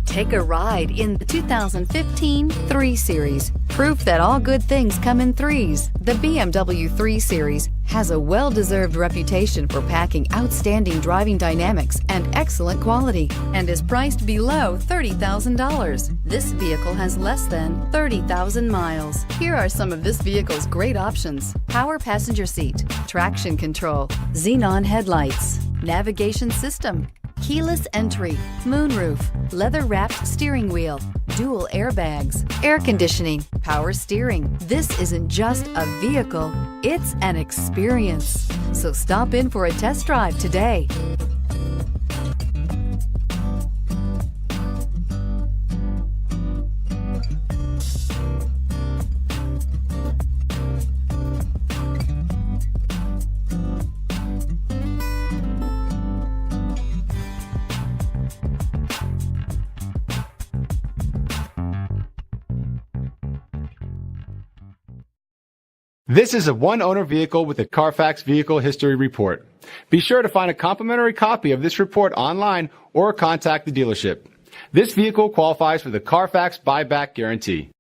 Take a ride in the 2015 3 Series. Proof that all good things come in threes. The BMW 3 Series has a well-deserved reputation for packing outstanding driving dynamics and excellent quality, and is priced below $30,000. This vehicle has less than 30,000 miles. Here are some of this vehicle's great options: power passenger seat, traction control, xenon headlights, navigation system, keyless entry, moonroof, leather-wrapped steering wheel, dual airbags, air conditioning, power steering. This isn't just a vehicle, it's an experience. So stop in for a test drive today. This is a one-owner vehicle with a CARFAX Vehicle History Report. Be sure to find a complimentary copy of this report online or contact the dealership. This vehicle qualifies for the CARFAX Buyback Guarantee.